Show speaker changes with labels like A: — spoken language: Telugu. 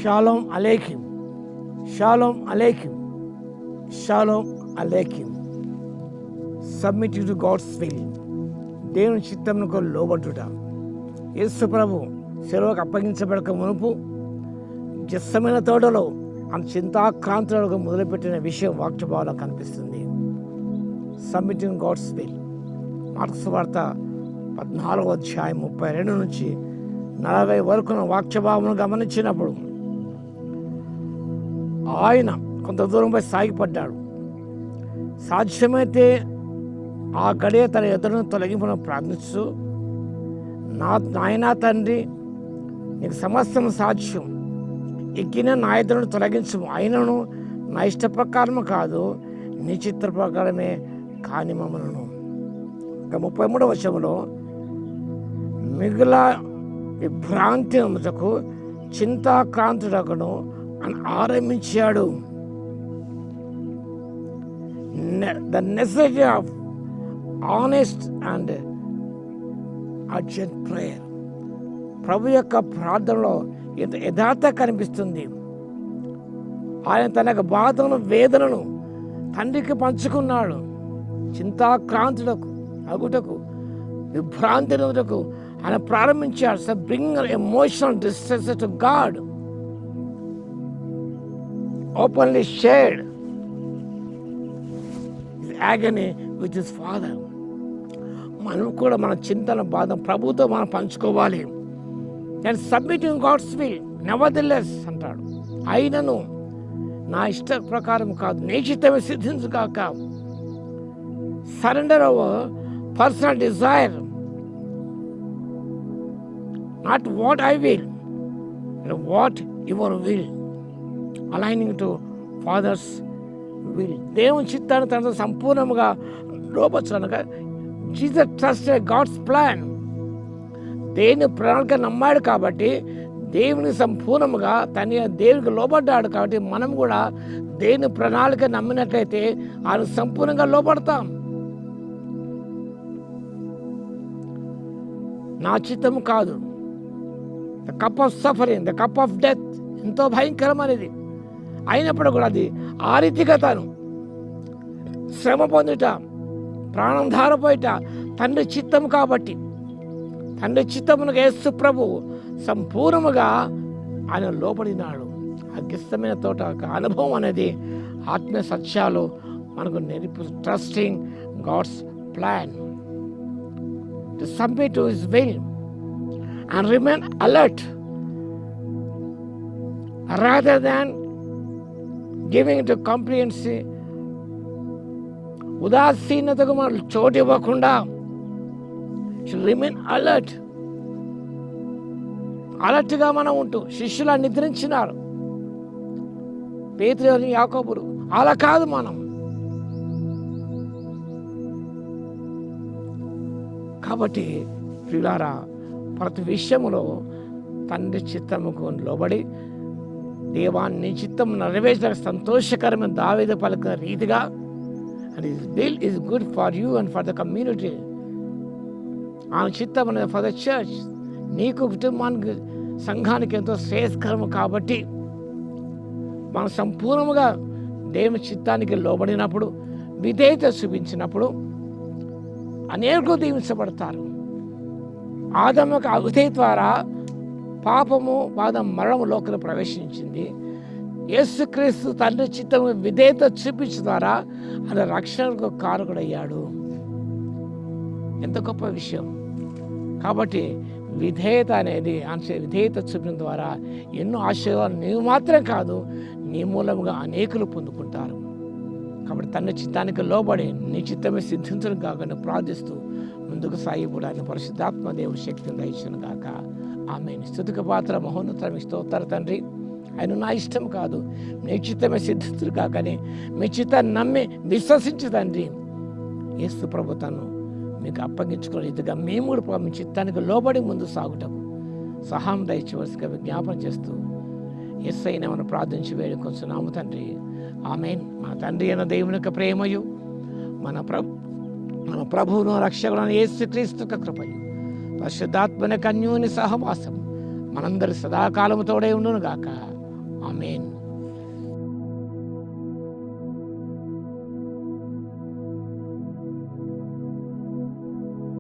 A: షాలోమ్ అలేఖిం, షాలోమ్ అలేఖిం, షాలోమ్ అలేఖిం. సబ్మిట్ టు గాడ్స్ విల్, దేవుని చిత్తమునకు లోబడుట. యేసు ప్రభు సెలవుకు అప్పగించబడక మునుపు జస్సమైన తోటలో ఆ చింతాక్రాంతులకు మొదలుపెట్టిన విషయం వాక్యభావంలో కనిపిస్తుంది. Submitting God's will. మార్కు సువార్త 14వ అధ్యాయం 32 నుంచి 40 వరకు వాక్యభావం గమనించినప్పుడు ఆయన కొంత దూరంపై సాగిపడ్డాడు. సాధ్యమైతే ఆ గడియ తన ఎదురును తొలగింపును ప్రార్థిస్తూ, నాయనా తండ్రి, నీకు సమస్తం సాధ్యం, ఎక్కిన నా ఎదురును తొలగించము, అయినను నా ఇష్ట ప్రకారము కాదు, నీ చిత్ర ప్రకారమే కాని మమ్మను. 33వ వచనంలో మిగుల విభ్రాంతి నమ్మటకు చింతాక్రాంతుడకును అని ఆరంభించాడు. The necessity of honest and urgent prayer. ప్రభు యొక్క ప్రార్థనలో యథార్థ కనిపిస్తుంది. ఆయన తన యొక్క బాధను, వేదనను తండ్రికి పంచుకున్నాడు. చింతాక్రాంతుడకు అగుటకు, విభ్రాంతి నొందుటకు ఆయన ప్రారంభించాడు. So bring emotional distress to God, openly shared his agony with his father. మనం కూడా మన చింతన, బాధ ప్రభుతో మనం పంచుకోవాలి. And submitting God's will nevertheless అంటాడు. అయినను నా ఇష్ట ప్రకారం కాదు, నీ చిత్తమే సిద్ధించుగాక. Surrender our personal desire, not what I will, what your will, aligning to Father's will. దేవుని చిత్తాన్ని తనతో సంపూర్ణంగా లోపరచడానికి జీసస్ ట్రస్టెడ్ గాడ్స్ ప్లాన్. దేవుని ప్రణాళిక నమ్మాడు కాబట్టి దేవుని సంపూర్ణంగా దేవునికి లోబడ్డాడు కాబట్టి మనం కూడా దేవుని ప్రణాళిక నమ్మినట్లయితే ఆయన సంపూర్ణంగా లోబడతాం. నా చిత్తము కాదు, the cup of suffering, the cup of death ఎంతో భయంకరమైనది. అయినప్పుడు కూడా అది ఆ రీతిగా తాను శ్రమ పొందుట, ప్రాణం ధారపోయిట తండ్రి చిత్తం కాబట్టి, తండ్రి చిత్తమునకు యేసు ప్రభు సంపూర్ణముగా ఆయన లోపడినాడు. అగ్గిస్తమైన తోట అనుభవం అనేది ఆత్మీయ సత్యాలు మనకు నేర్పు. Trusting God's plan, to submit to his will and remain alert rather than giving to complacency. ఉదాసీనతకు మనం చోటు ఇవ్వకుండా రిమైన్ అలర్ట్. అలర్ట్గా మనం ఉంటూ, శిష్యులు నిద్రించినారు, పేతురు, యాకోబులు, అలా కాదు మనం. కాబట్టి ప్రియులారా, ప్రతి విషయములో తండ్రి చిత్తముకు లోబడి దేవాన్ని చిత్తం నెరవేర్చడానికి సంతోషకరమైన దావీదు పలికిన రీతిగా, and his will is good for you and for the community. ఆయన చిత్తం అనేది ఫర్ ద చర్చ్, నీకు, కుటుంబానికి, సంఘానికి ఎంతో శ్రేయస్కరము. కాబట్టి మనం సంపూర్ణముగా దేవుని చిత్తానికి లోబడినప్పుడు, విధేయత చూపించినప్పుడు అనేకులు దీవించబడతారు. ఆదాము యొక్క అవిధేయత ద్వారా పాపము, బాధ, మరణము లోకంలో ప్రవేశించింది. యేసుక్రీస్తు తండ్రి చిత్తము విధేయత చూపించడం ద్వారా ఆయన రక్షణకు కారకుడయ్యాడు. ఎంత గొప్ప విషయం. కాబట్టి విధేయత అనేది, విధేయత చూపించడం ద్వారా ఎన్నో ఆశీర్వాదాలు నీవు మాత్రం కాదు, నీ మూలంగా అనేకులు పొందుకుంటారు. కాబట్టి తన చిత్తానికి లోబడి నీ చిత్తమే సిద్ధించడం కాకుండా ప్రార్థిస్తూ ముందుకు సాగిపోవడానికి పరిశుద్ధాత్మ దేవుని శక్తిని దయచేయును గాక. ఆమేన్. స్తుతికి పాత్ర మహోన్నతమైన స్తోత్ర తండ్రి, ఆయన నా ఇష్టం కాదు, నీ చిత్తమే సిద్ధించును కాకని మీ చిత్తాన్ని నమ్మి విశ్వసించు తండ్రి. యేసు ప్రభు తను మీకు అప్పగించుకున్న రీతిగా మేము కూడా మీ చిత్తానికి లోబడి ముందు సాగుటకు సహాయం దయచేవలసిగా విజ్ఞాపన చేస్తూ యేసయ్యను మనం ప్రార్థించి వేడుకొంచున్నాము తండ్రి. ఆమేన్. మన తండ్రి అయిన దేవుని యొక్క ప్రేమయు, మన ప్రభువును రక్షకుడైన యేసుక్రీస్తు యొక్క కృపయు, పరిశుద్ధాత్మ కన్యుని సహవాసం మనందరి సదాకాలము తోడే ఉండును గాక. ఆమేన్.